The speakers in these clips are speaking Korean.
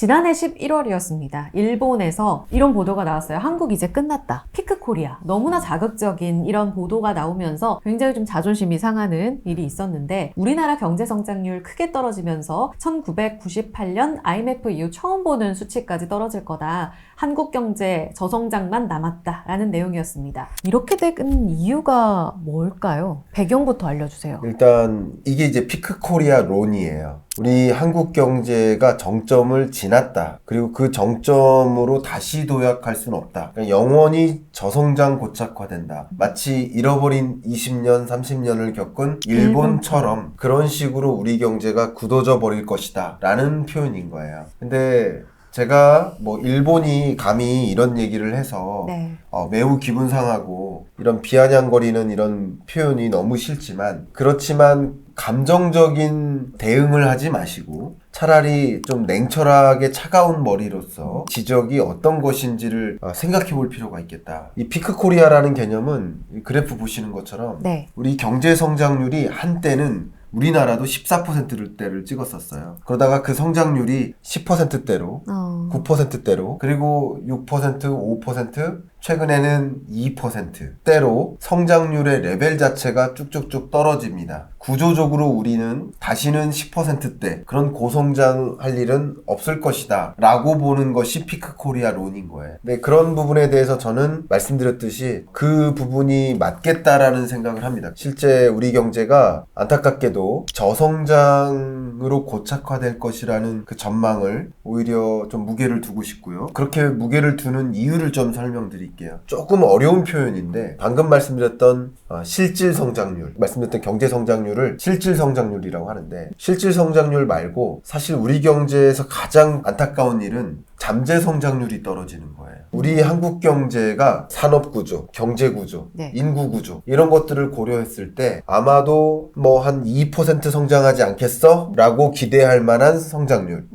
지난해 11월이었습니다. 일본에서 이런 보도가 나왔어요. 한국 이제 끝났다. 피크 코리아. 너무나 자극적인 이런 보도가 나오면서 굉장히 좀 자존심이 상하는 일이 있었는데 우리나라 경제 성장률 크게 떨어지면서 1998년 IMF 이후 처음 보는 수치까지 떨어질 거다. 한국 경제 저성장만 남았다라는 내용이었습니다. 이렇게 된 이유가 뭘까요? 배경부터 알려주세요. 일단 이게 이제 피크 코리아 론이에요. 우리 한국 경제가 정점을 지났다. 그리고 그 정점으로 다시 도약할 수는 없다. 그러니까 영원히 저성장 고착화된다. 마치 잃어버린 20년, 30년을 겪은 일본처럼 그런 식으로 우리 경제가 굳어져 버릴 것이다. 라는 표현인 거예요. 근데 제가 일본이 감히 이런 얘기를 해서 네. 매우 기분 상하고 이런 비아냥거리는 이런 표현이 너무 싫지만 그렇지만 감정적인 대응을 하지 마시고 차라리 좀 냉철하게 차가운 머리로서 지적이 어떤 것인지를 생각해 볼 필요가 있겠다. 이 피크 코리아라는 개념은 그래프 보시는 것처럼 네. 우리 경제 성장률이 한때는 우리나라도 14%대를 찍었었어요. 그러다가 그 성장률이 10%대로 9%대로 그리고 6%, 5% 최근에는 2%대로 성장률의 레벨 자체가 쭉쭉쭉 떨어집니다. 구조적으로 우리는 다시는 10%대 그런 고성장할 일은 없을 것이다 라고 보는 것이 피크 코리아 론인 거예요. 근데 그런 부분에 대해서 저는 말씀드렸듯이 그 부분이 맞겠다라는 생각을 합니다. 실제 우리 경제가 안타깝게도 저성장으로 고착화될 것이라는 그 전망을 오히려 좀 무게를 두고 싶고요. 그렇게 무게를 두는 이유를 좀 설명드릴게요. 조금 어려운 표현인데 방금 말씀드렸던 실질 성장률, 말씀드렸던 경제 성장률을 실질 성장률이라고 하는데 실질 성장률 말고 사실 우리 경제에서 가장 안타까운 일은 잠재 성장률이 떨어지는 거예요. 우리 한국 경제가 산업 구조, 경제 구조, 네. 인구 구조 이런 것들을 고려했을 때 아마도 한 2% 성장하지 않겠어? 라고 기대할 만한 성장률.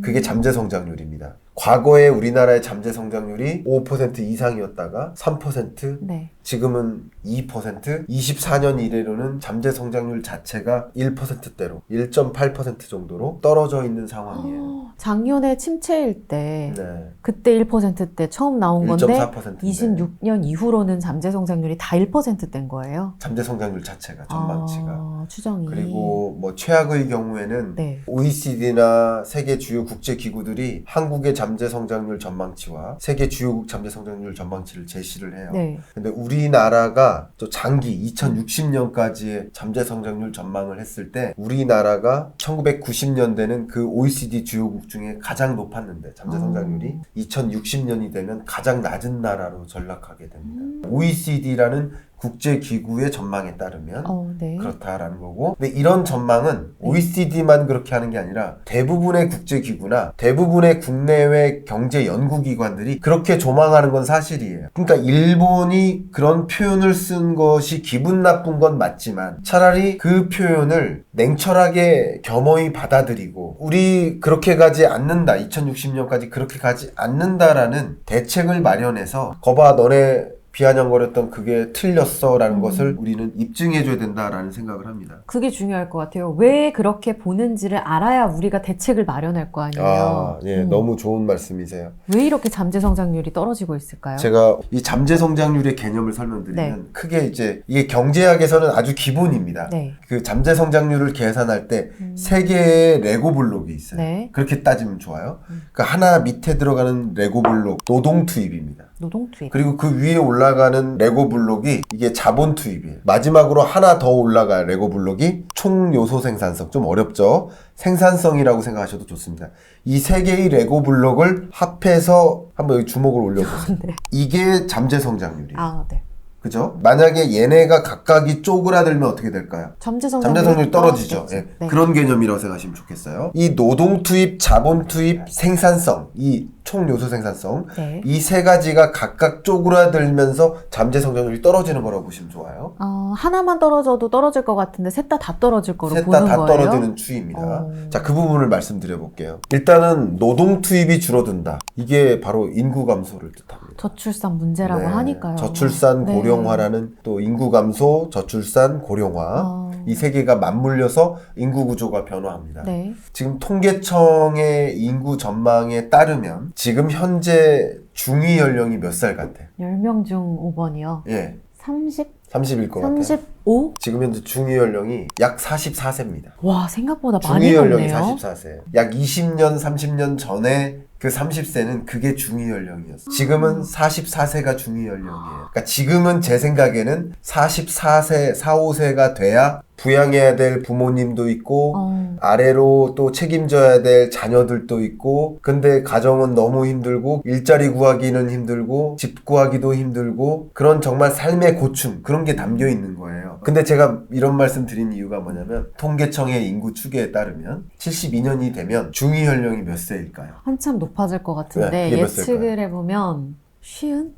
그게 잠재 성장률입니다. 과거에 우리나라의 잠재 성장률이 5% 이상이었다가 3%, 네. 지금은 2%, 24년 이래로는 잠재 성장률 자체가 1%대로 1.8% 정도로 떨어져 있는 상황이에요. 작년에 침체일 때 네. 그때 1%대 처음 나온 건데 1.4%인데 26년 이후로는 잠재 성장률이 다 1%대인 거예요. 잠재 성장률 자체가 전망치가. 추정이. 그리고 최악의 경우에는 네. OECD나 세계 주요 국제 기구들이 한국의 잠재 성장률 전망치와 세계 주요국 잠재 성장률 전망치를 제시를 해요. 네. 근데 우리나라가 또 장기 2060년까지의 잠재 성장률 전망을 했을 때 우리나라가 1990년대는 그 OECD 주요국 중에 가장 높았는데 잠재 성장률이 2060년이 되면 가장 낮은 나라로 전락하게 됩니다. OECD라는 국제기구의 전망에 따르면 네. 그렇다라는 거고, 근데 이런 전망은 OECD만 그렇게 하는 게 아니라 대부분의 국제기구나 대부분의 국내외 경제연구기관들이 그렇게 조망하는 건 사실이에요. 그러니까 일본이 그런 표현을 쓴 것이 기분 나쁜 건 맞지만 차라리 그 표현을 냉철하게 겸허히 받아들이고 우리 그렇게 가지 않는다, 2060년까지 그렇게 가지 않는다라는 대책을 마련해서 거봐 너네 비아냥거렸던 그게 틀렸어 라는 것을 우리는 입증해줘야 된다라는 생각을 합니다. 그게 중요할 것 같아요. 왜 그렇게 보는지를 알아야 우리가 대책을 마련할 거 아니에요. 너무 좋은 말씀이세요. 왜 이렇게 잠재 성장률이 떨어지고 있을까요? 제가 이 잠재 성장률의 개념을 설명드리면 크게 이게 경제학에서는 아주 기본입니다. 네. 그 잠재 성장률을 계산할 때 세 개의 레고 블록이 있어요. 네. 그렇게 따지면 좋아요. 그 하나 밑에 들어가는 레고 블록 노동 투입입니다. 노동 투입. 그리고 그 위에 올라가는 레고 블록이 이게 자본 투입이에요. 마지막으로 하나 더 올라갈 레고 블록이 총 요소 생산성. 좀 어렵죠? 생산성이라고 생각하셔도 좋습니다. 이 세 개의 레고 블록을 합해서 한번 여기 주먹을 올려보세요. 네. 이게 잠재 성장률이에요. 네. 그죠? 만약에 얘네가 각각이 쪼그라들면 어떻게 될까요? 잠재 성장률이 성장률이 떨어지죠. 네. 그런 개념이라고 생각하시면 좋겠어요. 이 노동 투입, 자본 투입, 생산성, 이 총 요소 생산성. 네. 이 세 가지가 각각 쪼그라들면서 잠재 성장률이 떨어지는 거라고 보시면 좋아요. 하나만 떨어져도 떨어질 것 같은데 셋 다 떨어질 거로 셋 보는 다 거예요? 떨어지는 추이입니다. 자, 그 부분을 말씀드려 볼게요. 일단은 노동 투입이 줄어든다. 이게 바로 인구 감소를 뜻합니다. 저출산 문제라고 네. 하니까요. 저출산 네. 고령화라는 또 인구 감소, 저출산 고령화 이 세 개가 맞물려서 인구 구조가 변화합니다. 네. 지금 통계청의 인구 전망에 따르면 지금 현재 중위 연령이 몇 살 같아? 10명 중 5번이요. 예. 30? 30일 것 같아요. 35? 지금 현재 중위 연령이 약 44세입니다. 와, 생각보다 많이 중위 연령이 높네요. 44세. 약 20년, 30년 전에 그 30세는 그게 중위 연령이었어. 지금은 44세가 중위 연령이에요. 그러니까 지금은 제 생각에는 44세, 4, 5세가 돼야 부양해야 될 부모님도 있고 아래로 또 책임져야 될 자녀들도 있고 근데 가정은 너무 힘들고 일자리 구하기는 힘들고 집 구하기도 힘들고 그런 정말 삶의 고충 그런 게 담겨 있는 거예요. 근데 제가 이런 말씀 드린 이유가 뭐냐면 통계청의 인구 추계에 따르면 72년이 되면 중위 연령이 몇 세일까요? 한참 높아질 것 같은데 네, 그게 몇 예측을 해보면 50?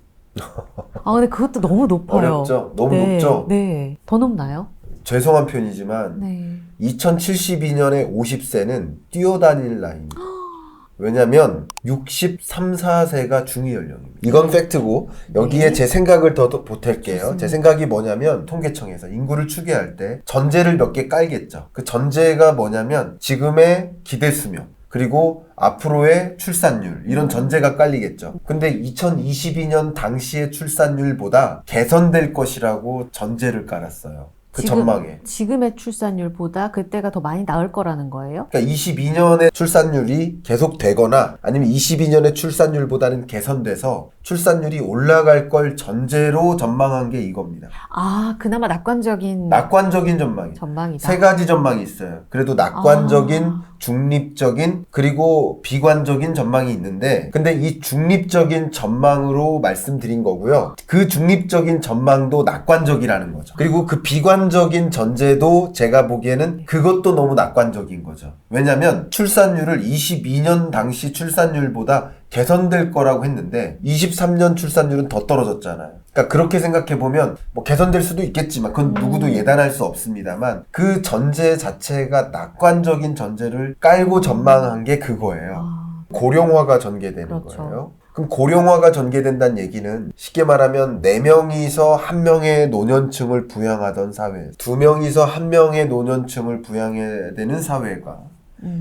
근데 그것도 너무 높아요. 어렵죠? 너무 네, 높죠? 네. 더 높나요? 죄송한 편이지만 네. 2072년에 50세는 뛰어다닐 나이입니다. 왜냐면 63, 4세가 중위 연령입니다. 이건 팩트고 여기에 네. 제 생각을 더 보탤게요. 좋습니다. 제 생각이 뭐냐면 통계청에서 인구를 추계할 때 전제를 몇 개 깔겠죠. 그 전제가 뭐냐면 지금의 기대 수명 그리고 앞으로의 출산율 이런 전제가 깔리겠죠. 근데 2022년 당시의 출산율보다 개선될 것이라고 전제를 깔았어요. 그 전망에. 지금의 출산율보다 그때가 더 많이 나을 거라는 거예요? 그러니까 22년의 출산율이 계속 되거나 아니면 22년의 출산율보다는 개선돼서 출산율이 올라갈 걸 전제로 전망한 게 이겁니다. 그나마 낙관적인 낙관적인 전망이에요. 전망이다. 세 가지 전망이 있어요. 그래도 낙관적인, 중립적인, 그리고 비관적인 전망이 있는데 근데 이 중립적인 전망으로 말씀드린 거고요. 그 중립적인 전망도 낙관적이라는 거죠. 그리고 그 비관적인 전제도 제가 보기에는 그것도 너무 낙관적인 거죠. 왜냐면 출산율을 22년 당시 출산율보다 개선될 거라고 했는데 23년 출산율은 더 떨어졌잖아요. 그러니까 그렇게 생각해 보면 뭐 개선될 수도 있겠지만 그건 누구도 예단할 수 없습니다만 그 전제 자체가 낙관적인 전제를 깔고 전망한 게 그거예요. 고령화가 전개되는 그렇죠. 거예요. 그럼 고령화가 전개된다는 얘기는 쉽게 말하면 4명이서 1명의 노년층을 부양하던 사회, 2명이서 1명의 노년층을 부양해야 되는 사회가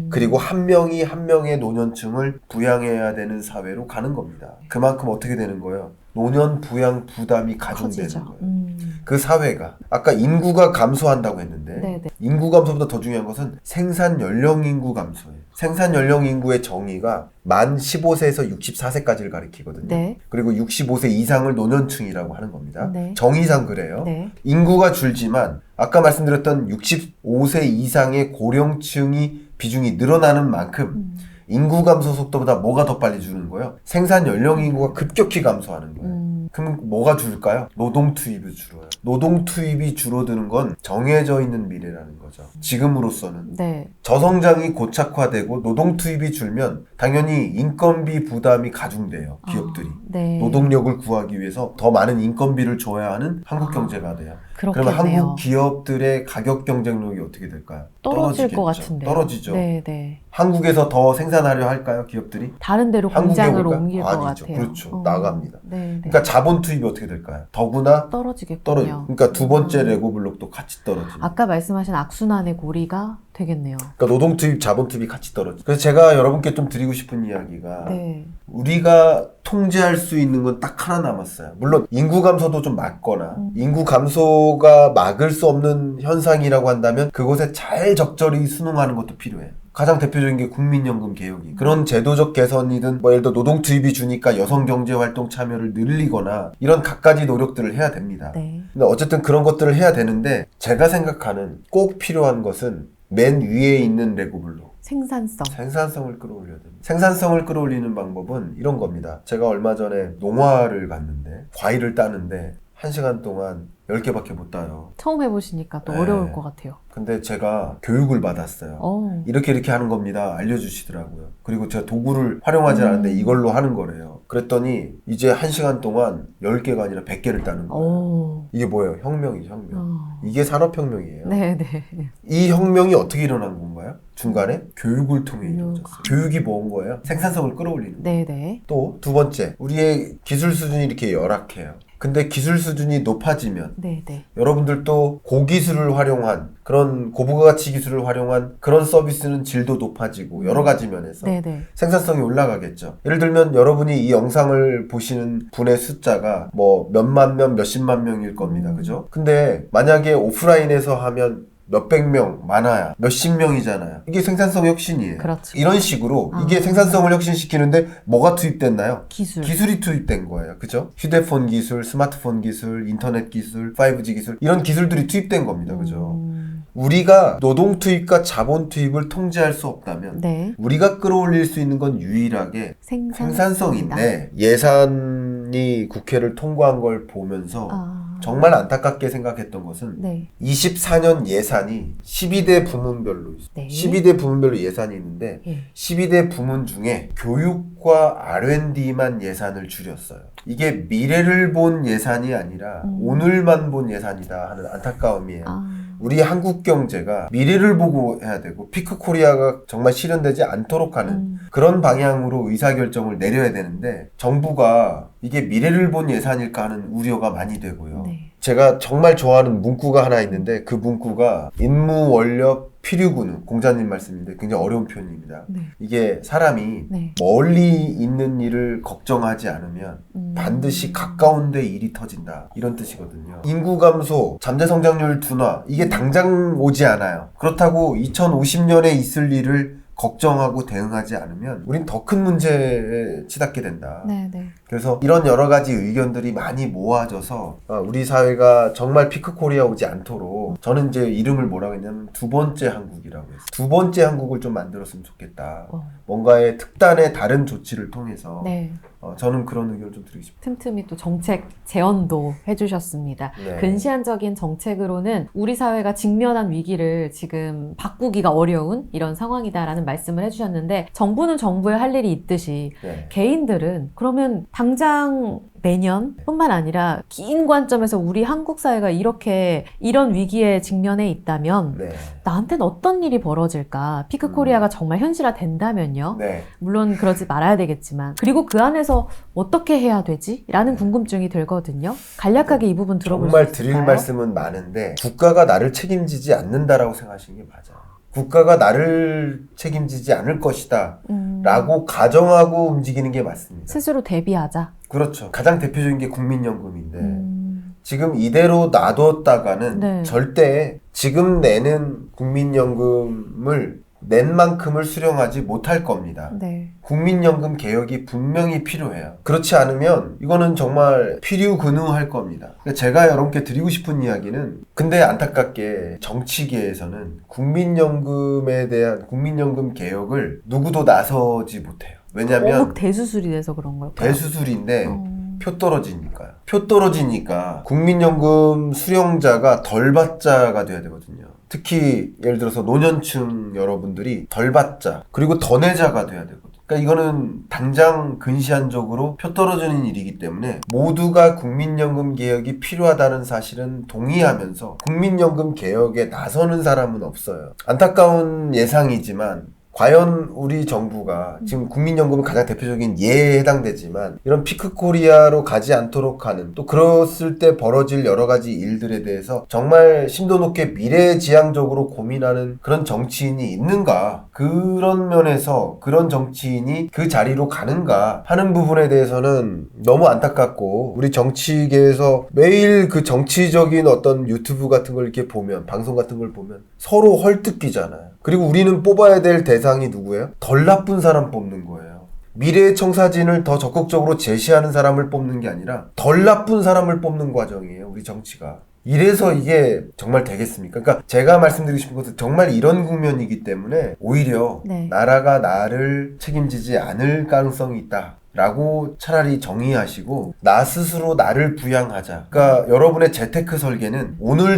그리고 1명이 1명의 노년층을 부양해야 되는 사회로 가는 겁니다. 그만큼 어떻게 되는 거예요? 노년 부양 부담이 가중되는 커지죠. 거예요. 그 사회가 아까 인구가 감소한다고 했는데 네네. 인구 감소보다 더 중요한 것은 생산 연령 인구 감소예요. 생산 연령 인구의 정의가 만 15세에서 64세까지를 가리키거든요. 네. 그리고 65세 이상을 노년층이라고 하는 겁니다. 네. 정의상 그래요. 네. 인구가 줄지만 아까 말씀드렸던 65세 이상의 고령층이 비중이 늘어나는 만큼 인구 감소 속도보다 뭐가 더 빨리 주는 거예요? 생산 연령 인구가 급격히 감소하는 거예요. 그럼 뭐가 줄까요? 노동 투입이 줄어요. 노동 투입이 줄어드는 건 정해져 있는 미래라는 거죠. 지금으로서는. 네. 저성장이 고착화되고 노동 투입이 줄면 당연히 인건비 부담이 가중돼요. 기업들이. 네. 노동력을 구하기 위해서 더 많은 인건비를 줘야 하는 한국 경제가 돼요. 그러면 그렇겠네요. 한국 기업들의 가격 경쟁력이 어떻게 될까요? 떨어질 떨어지겠죠. 것 같은데요. 떨어지죠. 네, 네. 한국에서 더 생산하려 할까요, 기업들이? 다른 데로 한국에 공장으로 올까요? 옮길 것 아니죠. 같아요. 그렇죠. 나갑니다. 네, 네. 그러니까 자본 투입이 어떻게 될까요? 더구나 떨어지겠군요. 그러니까 두 번째 레고블록도 같이 떨어지죠. 아까 말씀하신 악순환의 고리가 되겠네요. 그러니까 노동 투입, 자본 투입이 같이 떨어지죠. 그래서 제가 여러분께 좀 드리고 싶은 이야기가 네. 우리가 통제할 수 있는 건 딱 하나 남았어요. 물론 인구 감소도 좀 막거나 인구 감소가 막을 수 없는 현상이라고 한다면 그곳에 잘 적절히 순응하는 것도 필요해요. 가장 대표적인 게 국민연금 개혁이. 그런 제도적 개선이든 뭐 예를 들어 노동 투입이 주니까 여성 경제 활동 참여를 늘리거나 이런 갖가지 노력들을 해야 됩니다. 네. 근데 어쨌든 그런 것들을 해야 되는데 제가 생각하는 꼭 필요한 것은 맨 위에 있는 레고블록. 생산성. 생산성을 끌어올려야 됩니다. 생산성을 끌어올리는 방법은 이런 겁니다. 제가 얼마 전에 농화를 갔는데 과일을 따는데 1시간 동안 10개밖에 못 따요. 처음 해보시니까 또 네. 어려울 것 같아요. 근데 제가 교육을 받았어요. 이렇게 하는 겁니다. 알려주시더라고요. 그리고 제가 도구를 활용하지 않았는데 이걸로 하는 거래요. 그랬더니 이제 1시간 동안 10개가 아니라 100개를 따는 거예요. 이게 뭐예요? 혁명이죠, 혁명. 이게 산업혁명이에요. 네네. 이 혁명이 어떻게 일어난 건가요? 중간에 교육을 통해 이루어졌어요. 교육이 뭔 거예요? 생산성을 끌어올리는 거예요. 네네. 또 두 번째, 우리의 기술 수준이 이렇게 열악해요. 근데 기술 수준이 높아지면 네네. 여러분들도 고기술을 활용한 그런 고부가가치 기술을 활용한 그런 서비스는 질도 높아지고 여러 가지 면에서 네네. 생산성이 올라가겠죠. 예를 들면 여러분이 이 영상을 보시는 분의 숫자가 뭐 몇만 명, 몇십만 명일 겁니다. 그죠? 근데 만약에 오프라인에서 하면 몇백 명, 많아야 몇십 명이잖아요. 이게 생산성 혁신이에요. 그렇죠. 이런 식으로 이게 생산성을 혁신시키는데 뭐가 투입됐나요? 기술이 투입된 거예요. 그죠? 휴대폰 기술, 스마트폰 기술, 인터넷 기술, 5G 기술 이런 기술들이 투입된 겁니다. 그죠? 우리가 노동 투입과 자본 투입을 통제할 수 없다면 네. 우리가 끌어올릴 수 있는 건 유일하게 생산성인데 예산이 국회를 통과한 걸 보면서 정말 안타깝게 생각했던 것은 네. 24년 예산이 12대 부문별로 있어요. 네. 12대 부문별로 예산이 있는데 12대 부문 중에 교육과 R&D만 예산을 줄였어요. 이게 미래를 본 예산이 아니라 오늘만 본 예산이다 하는 안타까움이에요. 우리 한국 경제가 미래를 보고 해야 되고 피크 코리아가 정말 실현되지 않도록 하는 그런 방향으로 의사결정을 내려야 되는데 정부가 이게 미래를 본 예산일까 하는 우려가 많이 되고요. 네. 제가 정말 좋아하는 문구가 하나 있는데 그 문구가 인무원력 필유군은 공자님 말씀인데 굉장히 어려운 표현입니다. 네. 이게 사람이 네. 멀리 있는 일을 걱정하지 않으면 반드시 가까운 데 일이 터진다. 이런 뜻이거든요. 인구 감소, 잠재 성장률 둔화 이게 당장 오지 않아요. 그렇다고 2050년에 있을 일을 걱정하고 대응하지 않으면 우린 더 큰 문제에 치닫게 된다. 네네. 그래서 이런 여러 가지 의견들이 많이 모아져서 우리 사회가 정말 피크 코리아 오지 않도록 저는 이제 이름을 뭐라고 했냐면 두 번째 한국이라고 했어요. 두 번째 한국을 좀 만들었으면 좋겠다. 뭔가의 특단의 다른 조치를 통해서 네. 저는 그런 의견을 좀 드리고 싶습니다. 틈틈이 또 정책 제언도 해주셨습니다. 네. 근시안적인 정책으로는 우리 사회가 직면한 위기를 지금 바꾸기가 어려운 이런 상황이다라는 말씀을 해주셨는데 정부는 정부의 할 일이 있듯이 네. 개인들은 그러면 당장 매년 뿐만 아니라 긴 관점에서 우리 한국 사회가 이렇게 이런 위기에 직면해 있다면 네. 나한테는 어떤 일이 벌어질까? 피크 코리아가 정말 현실화 된다면요. 네. 물론 그러지 말아야 되겠지만 그리고 그 안에서 어떻게 해야 되지? 라는 궁금증이 들거든요. 간략하게 이 부분 들어볼 수 정말 있을까요? 드릴 말씀은 많은데 국가가 나를 책임지지 않는다라고 생각하시는 게 맞아요. 국가가 나를 책임지지 않을 것이다 라고 가정하고 움직이는 게 맞습니다. 스스로 대비하자. 그렇죠. 가장 대표적인 게 국민연금인데 지금 이대로 놔뒀다가는 네. 절대 지금 내는 국민연금을 낸 만큼을 수령하지 못할 겁니다. 네. 국민연금 개혁이 분명히 필요해요. 그렇지 않으면 이거는 정말 필유근우할 겁니다. 제가 여러분께 드리고 싶은 이야기는 근데 안타깝게 정치계에서는 국민연금에 대한 국민연금 개혁을 누구도 나서지 못해요. 왜냐하면 대수술이 돼서 그런 걸까요? 대수술인데 표 떨어지니까요. 표 떨어지니까 국민연금 수령자가 덜 받자가 돼야 되거든요. 특히 예를 들어서 노년층 여러분들이 덜 받자 그리고 더 내자가 돼야 되거든요. 그러니까 이거는 당장 근시안적으로 표 떨어지는 일이기 때문에 모두가 국민연금 개혁이 필요하다는 사실은 동의하면서 국민연금 개혁에 나서는 사람은 없어요. 안타까운 예상이지만 과연 우리 정부가 지금 국민연금은 가장 대표적인 예에 해당되지만 이런 피크코리아로 가지 않도록 하는 또 그랬을 때 벌어질 여러 가지 일들에 대해서 정말 심도 높게 미래지향적으로 고민하는 그런 정치인이 있는가 그런 면에서 그런 정치인이 그 자리로 가는가 하는 부분에 대해서는 너무 안타깝고 우리 정치계에서 매일 그 정치적인 어떤 유튜브 같은 걸 이렇게 보면 방송 같은 걸 보면 서로 헐뜯기잖아요. 그리고 우리는 뽑아야 될 대상이 누구예요? 덜 나쁜 사람 뽑는 거예요. 미래의 청사진을 더 적극적으로 제시하는 사람을 뽑는 게 아니라 덜 나쁜 사람을 뽑는 과정이에요. 우리 정치가. 이래서 이게 정말 되겠습니까? 그러니까 제가 말씀드리고 싶은 것은 정말 이런 국면이기 때문에 오히려 네. 나라가 나를 책임지지 않을 가능성이 있다. 라고 차라리 정의하시고 나 스스로 나를 부양하자. 그러니까 여러분의 재테크 설계는 오늘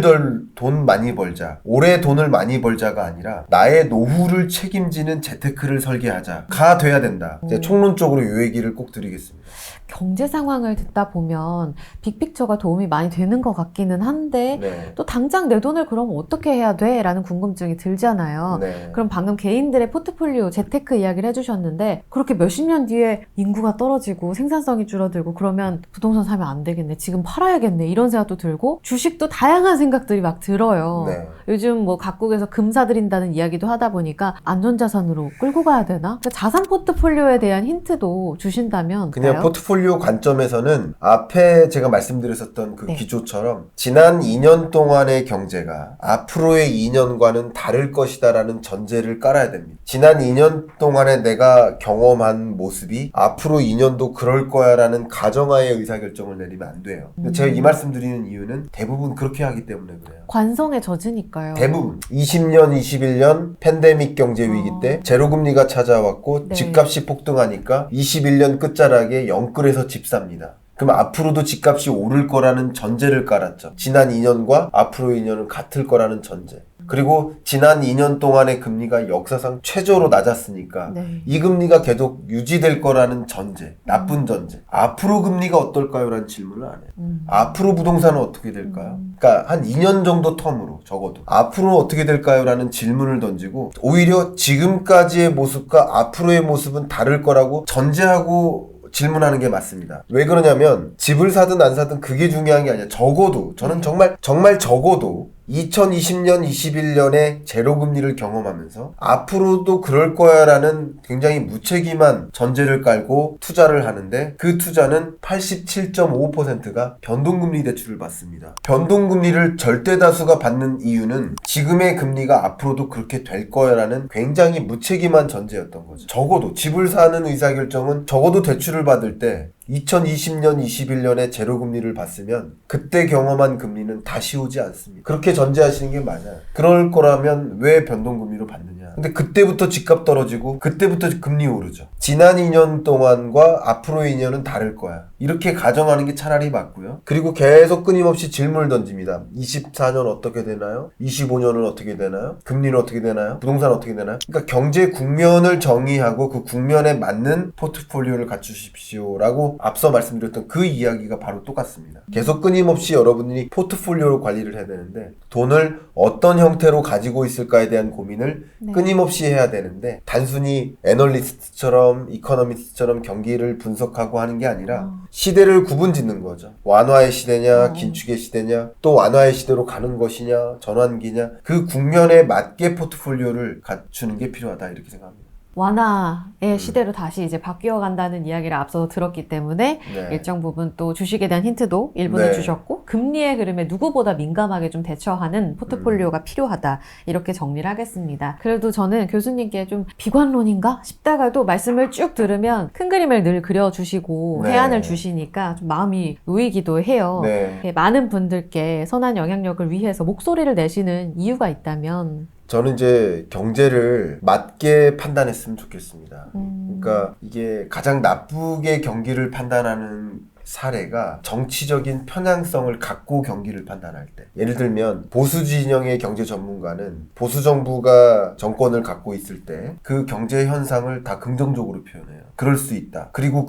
돈 많이 벌자, 올해 돈을 많이 벌자가 아니라 나의 노후를 책임지는 재테크를 설계하자가 돼야 된다. 이제 총론적으로 이 얘기를 꼭 드리겠습니다. 경제 상황을 듣다 보면 빅픽처가 도움이 많이 되는 것 같기는 한데 네. 또 당장 내 돈을 그럼 어떻게 해야 돼? 라는 궁금증이 들잖아요. 네. 그럼 방금 개인들의 포트폴리오 재테크 이야기를 해주셨는데 그렇게 몇십 년 뒤에 인구가 떨어지고 생산성이 줄어들고 그러면 부동산 사면 안 되겠네, 지금 팔아야겠네, 이런 생각도 들고 주식도 다양한 생각들이 막 들어요. 네. 요즘 뭐 각국에서 금 사들인다는 이야기도 하다 보니까 안전자산으로 끌고 가야 되나? 그러니까 자산 포트폴리오에 대한 힌트도 주신다면 그냥 어때요? 포트폴리오 관점에서는 앞에 제가 말씀드렸었던 그 네. 기조처럼 지난 2년 동안의 경제가 앞으로의 2년과는 다를 것이다라는 전제를 깔아야 됩니다. 지난 2년 동안에 내가 경험한 모습이 앞으로 2년도 그럴 거야라는 가정하에 의사결정을 내리면 안 돼요. 제가 이 말씀 드리는 이유는 대부분 그렇게 하기 때문에 그래요. 관성에 젖으니까요. 대부분 20년, 21년 팬데믹 경제 위기 때 제로금리가 찾아왔고 네. 집값이 폭등하니까 21년 끝자락에 영끌에서 집 삽니다. 그럼 앞으로도 집값이 오를 거라는 전제를 깔았죠. 지난 2년과 앞으로 2년은 같을 거라는 전제. 그리고 지난 2년 동안의 금리가 역사상 최저로 낮았으니까 네. 이 금리가 계속 유지될 거라는 전제, 나쁜 전제. 앞으로 금리가 어떨까요? 라는 질문을 안 해요. 앞으로 부동산은 어떻게 될까요? 그러니까 한 2년 정도 텀으로 적어도 앞으로 어떻게 될까요? 라는 질문을 던지고 오히려 지금까지의 모습과 앞으로의 모습은 다를 거라고 전제하고 질문하는 게 맞습니다. 왜 그러냐면 집을 사든 안 사든 그게 중요한 게 아니라 적어도 저는 정말 적어도 2020년, 21년에 제로금리를 경험하면서 앞으로도 그럴 거야 라는 굉장히 무책임한 전제를 깔고 투자를 하는데 그 투자는 87.5%가 변동금리 대출을 받습니다. 변동금리를 절대다수가 받는 이유는 지금의 금리가 앞으로도 그렇게 될 거야 라는 굉장히 무책임한 전제였던 거죠. 적어도 집을 사는 의사결정은 적어도 대출을 받을 때 2020년, 21년에 제로금리를 봤으면 그때 경험한 금리는 다시 오지 않습니다. 그렇게 전제하시는 게 맞아요. 그럴 거라면 왜 변동금리로 받느냐. 근데 그때부터 집값 떨어지고 그때부터 금리 오르죠. 지난 2년 동안과 앞으로의 2년은 다를 거야. 이렇게 가정하는 게 차라리 맞고요. 그리고 계속 끊임없이 질문을 던집니다. 24년 어떻게 되나요? 25년은 어떻게 되나요? 금리는 어떻게 되나요? 부동산 어떻게 되나요? 그러니까 경제 국면을 정의하고 그 국면에 맞는 포트폴리오를 갖추십시오라고 앞서 말씀드렸던 그 이야기가 바로 똑같습니다. 계속 끊임없이 여러분이 포트폴리오 관리를 해야 되는데 돈을 어떤 형태로 가지고 있을까에 대한 고민을 네. 끊임없이 해야 되는데 단순히 애널리스트처럼 이코노미스트처럼 경기를 분석하고 하는 게 아니라 시대를 구분 짓는 거죠. 완화의 시대냐 긴축의 시대냐 또 완화의 시대로 가는 것이냐 전환기냐 그 국면에 맞게 포트폴리오를 갖추는 게 필요하다 이렇게 생각합니다. 완화의 시대로 다시 이제 바뀌어 간다는 이야기를 앞서서 들었기 때문에 네. 일정 부분 또 주식에 대한 힌트도 일부는 네. 주셨고 금리의 흐름에 누구보다 민감하게 좀 대처하는 포트폴리오가 필요하다 이렇게 정리를 하겠습니다. 그래도 저는 교수님께 좀 비관론인가 싶다가도 말씀을 쭉 들으면 큰 그림을 늘 그려주시고 네. 해안을 주시니까 좀 마음이 놓이기도 해요. 네. 많은 분들께 선한 영향력을 위해서 목소리를 내시는 이유가 있다면 저는 이제 경제를 맞게 판단했으면 좋겠습니다. 그러니까 이게 가장 나쁘게 경기를 판단하는 사례가 정치적인 편향성을 갖고 경기를 판단할 때 예를 들면 보수 진영의 경제 전문가는 보수 정부가 정권을 갖고 있을 때 그 경제 현상을 다 긍정적으로 표현해요. 그럴 수 있다. 그리고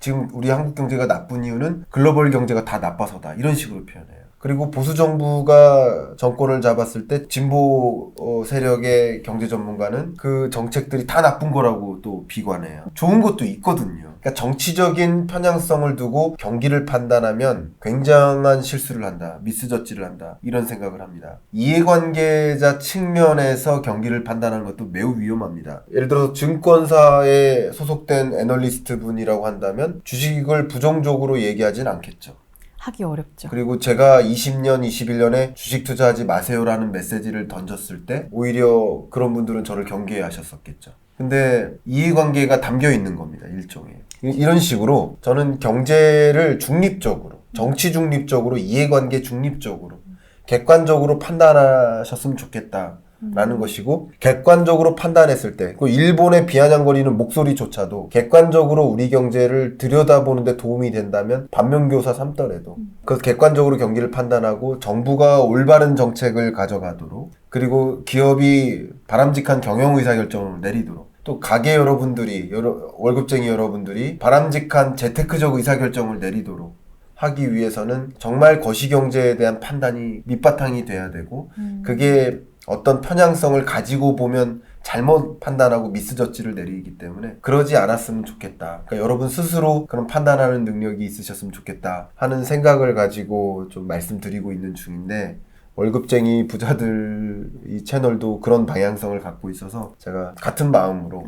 지금 우리 한국 경제가 나쁜 이유는 글로벌 경제가 다 나빠서다. 이런 식으로 표현해요. 그리고 보수 정부가 정권을 잡았을 때 진보 세력의 경제 전문가는 그 정책들이 다 나쁜 거라고 또 비관해요. 좋은 것도 있거든요. 그러니까 정치적인 편향성을 두고 경기를 판단하면 굉장한 실수를 한다. 미스저지를 한다. 이런 생각을 합니다. 이해관계자 측면에서 경기를 판단하는 것도 매우 위험합니다. 예를 들어서 증권사에 소속된 애널리스트 분이라고 한다면 주식을 부정적으로 얘기하진 않겠죠. 하기 어렵죠. 그리고 제가 20년, 21년에 주식 투자하지 마세요라는 메시지를 던졌을 때 오히려 그런 분들은 저를 경계해 하셨었겠죠. 근데 이해관계가 담겨 있는 겁니다. 일종의. 이런 식으로 저는 경제를 중립적으로, 정치 중립적으로, 이해관계 중립적으로, 객관적으로 판단하셨으면 좋겠다. 라는 것이고, 객관적으로 판단했을 때, 그 일본의 비아냥거리는 목소리조차도 객관적으로 우리 경제를 들여다보는데 도움이 된다면 반면교사 삼더라도 그 객관적으로 경기를 판단하고 정부가 올바른 정책을 가져가도록, 그리고 기업이 바람직한 경영 의사결정을 내리도록, 또 가게 여러분들이, 월급쟁이 여러분들이 바람직한 재테크적 의사결정을 내리도록 하기 위해서는 정말 거시경제에 대한 판단이 밑바탕이 돼야 되고, 그게 어떤 편향성을 가지고 보면 잘못 판단하고 미스저지를 내리기 때문에 그러지 않았으면 좋겠다. 그러니까 여러분 스스로 그런 판단하는 능력이 있으셨으면 좋겠다 하는 생각을 가지고 좀 말씀드리고 있는 중인데, 월급쟁이 부자들 이 채널도 그런 방향성을 갖고 있어서 제가 같은 마음으로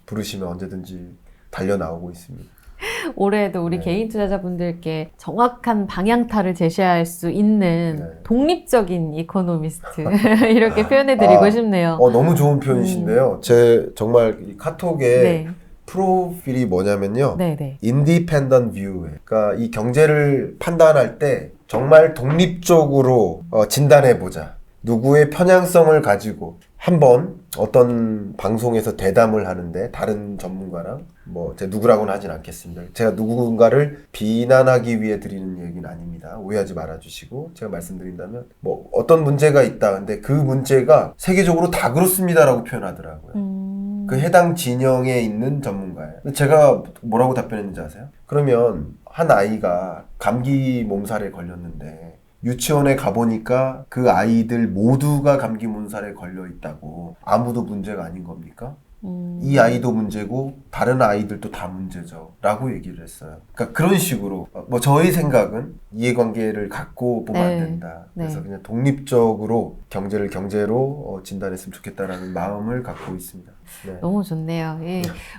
부르시면 언제든지 달려 나오고 있습니다. 올해에도 우리 개인 투자자분들께 정확한 방향타를 제시할 수 있는 독립적인 이코노미스트 이렇게 표현해드리고 싶네요. 너무 좋은 표현이신데요. 제 정말 이 카톡에 프로필이 뭐냐면요. Independent View. 그러니까 이 경제를 판단할 때 정말 독립적으로 진단해보자. 누구의 편향성을 가지고 한번 어떤 방송에서 대담을 하는데 다른 전문가랑 제가 누구라고는 하진 않겠습니다. 제가 누군가를 비난하기 위해 드리는 얘기는 아닙니다. 오해하지 말아주시고, 제가 말씀드린다면 어떤 문제가 있다. 근데 그 문제가 세계적으로 다 그렇습니다라고 표현하더라고요. 그 해당 진영에 있는 전문가예요. 제가 뭐라고 답변했는지 아세요? 그러면 한 아이가 감기 몸살에 걸렸는데 유치원에 가보니까 그 아이들 모두가 감기 몸살에 걸려 있다고 아무도 문제가 아닌 겁니까? 이 아이도 문제고 다른 아이들도 다 문제죠 라고 얘기를 했어요. 그러니까 그런 식으로 저희 생각은 이해관계를 갖고 보면 안 된다. 그래서 그냥 독립적으로 경제를 경제로 진단했으면 좋겠다라는 마음을 갖고 있습니다. 너무 좋네요.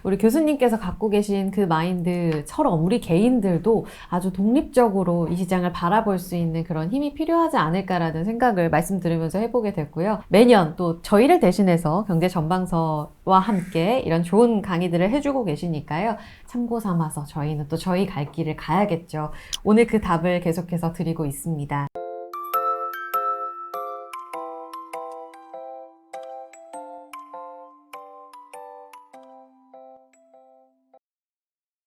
우리 교수님께서 갖고 계신 그 마인드처럼 우리 개인들도 아주 독립적으로 이 시장을 바라볼 수 있는 그런 힘이 필요하지 않을까라는 생각을 말씀 들으면서 해보게 됐고요. 매년 또 저희를 대신해서 경제전방서와 함께 이런 좋은 강의들을 해주고 계시니까요. 참고 삼아서 저희는 또 저희 갈 길을 가야겠죠. 오늘 그 답을 계속해서 드리고 있습니다.